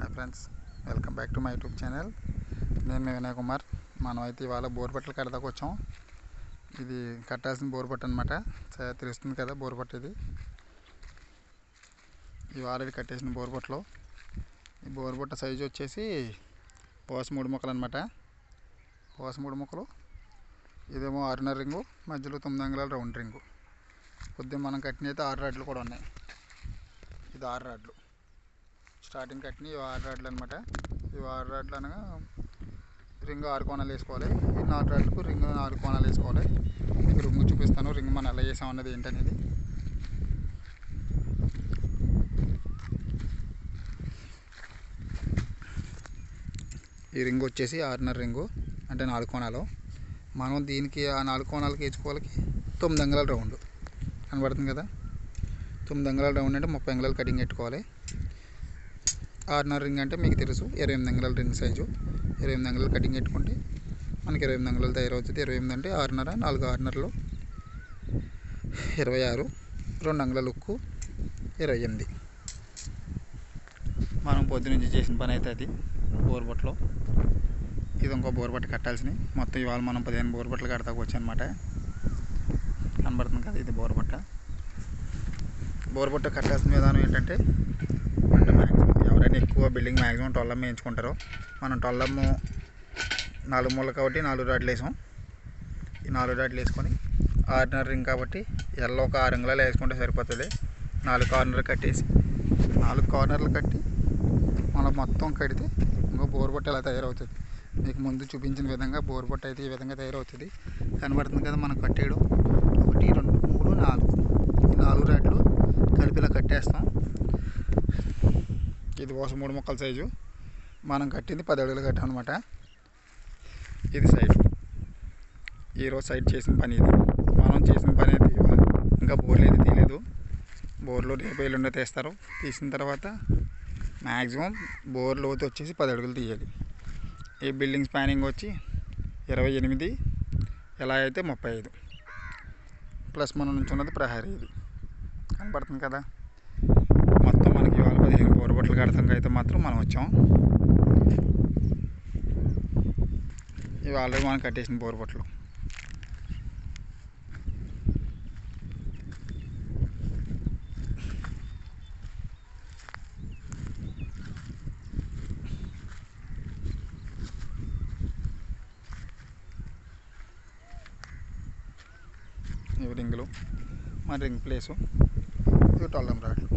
Hi friends, welcome back to my YouTube channel. నేను మీ వినయ్ కుమార్. మనం అయితే ఇవాళ బోర్పట్టలు కడదాకు వచ్చాం. ఇది కట్టాల్సిన బోర్పట్టు అనమాట. తెలుస్తుంది కదా బోర్పట్టు. ఇవి ఆల్రెడీ కట్టేసిన బోర్పట్టలో. ఈ బోర్పట్ట సైజు వచ్చేసి పోస 3 ముక్కలు అనమాట. పోస 3 ముక్కలు. ఇదేమో 6.5 రింగు, మధ్యలో 9 అంగుళాల రౌండ్ రింగు. కొద్దిగా మనం కట్టిన అయితే 6 రాడ్లు కూడా ఉన్నాయి. ఇది 6 రాడ్లు స్టార్టింగ్ కట్టిన 6 రాడ్లు అనమాట. ఇవి 6 రాడ్లు అనగా రింగ్ 6 కోణాలు వేసుకోవాలి. ఈ 4 రాడ్లకు రింగ్ 4 కోణాలు వేసుకోవాలి. మీకు రింగ్ చూపిస్తాను, రింగ్ మనం ఎలా వేసామన్నది ఏంటనేది. ఈ రింగ్ వచ్చేసి 6.5 రింగు, అంటే 4 కోణాలు. మనం దీనికి ఆ 4 కోణాలకి వేసుకోవాలకి 9 అంగుళాల రౌండ్ కనబడుతుంది కదా. 9 అంగుళాల రౌండ్ అంటే 30 అంగుళాలు కటింగ్ పెట్టుకోవాలి. 6.5 రింగ్ అంటే మీకు తెలుసు 28 అంగుళాల రింగ్ సైజు. 28 అంగుళాలు కటింగ్ పెట్టుకుంటే మనకి 28 అంగుళాలు తయారవుతుంది. 28 అంటే 6.5, 4 6.5లో 26, 2 అంగుళాల ఉక్కు 28. మనం పొద్దునుంచి చేసిన పని అయితే అది బోర్బట్టలో. ఇది ఇంకో బోర్బట్ట కట్టాల్సినవి. మొత్తం ఇవాళ మనం 15 బోర్బట్టలు కడతాకు వచ్చానమాట. కనబడుతుంది కదా, ఇది బోర్బట్ట. బోర్బట్ట కట్టాల్సిన విధానం ఏంటంటే, ఎవరైనా ఎక్కువ బిల్డింగ్ మ్యాక్సిమం 12 వేయించుకుంటారు. మనం 12 4 మూలలు కాబట్టి 4 రాడ్లు వేసాం. ఈ 4 రాడ్లు వేసుకొని 6.5 రింగ్ కాబట్టి ఎల్లో ఒక 6 అంగుళాలు వేసుకుంటే సరిపోతుంది. 4 కార్నర్లు కట్టేసి 4 కార్నర్లు కట్టి మనం మొత్తం కడితే ఇంకో బోర్బట్ట ఇలా తయారవుతుంది. మీకు ముందు చూపించిన విధంగా బోర్బట్ట అయితే ఈ విధంగా తయారవుతుంది. కనబడుతుంది కదా మనం కట్టేయడం. 1 2 3 4 ఈ 4 రాడ్లు కలిపి ఇలా కట్టేస్తాం. ఇది పోస 3 ముక్కల సైజు. మనం కట్టింది 10 అడుగులు కట్టాం అనమాట. ఇది సైడ్. ఈరోజు సైడ్ చేసిన పని ఇది. మనం చేసిన పని అయితే ఇంకా బోర్లు అయితే తీయలేదు. బోర్లు రేపు ఎల్లుండి తీస్తారు. తీసిన తర్వాత మ్యాక్సిమం బోర్ లోతు వచ్చేసి 10 అడుగులు తీయాలి. ఈ బిల్డింగ్ స్పానింగ్ వచ్చి 28, ఎలా అయితే 35 ప్లస్ మనం నుంచి ఉన్నది ప్రహారీ. ఇది కనపడుతుంది కదా. మొత్తం మనకి ఇవాళ 15 బోర్బట్టలు కడతానికి అయితే మాత్రం మనం వచ్చాం. ఇవి ఆల్రెడీ మనం కట్టేసిన బోర్బట్టలు. ఇవి రింగులు, మన రింగ్ ప్లేసు, ఇవి 12 రాడ్లు.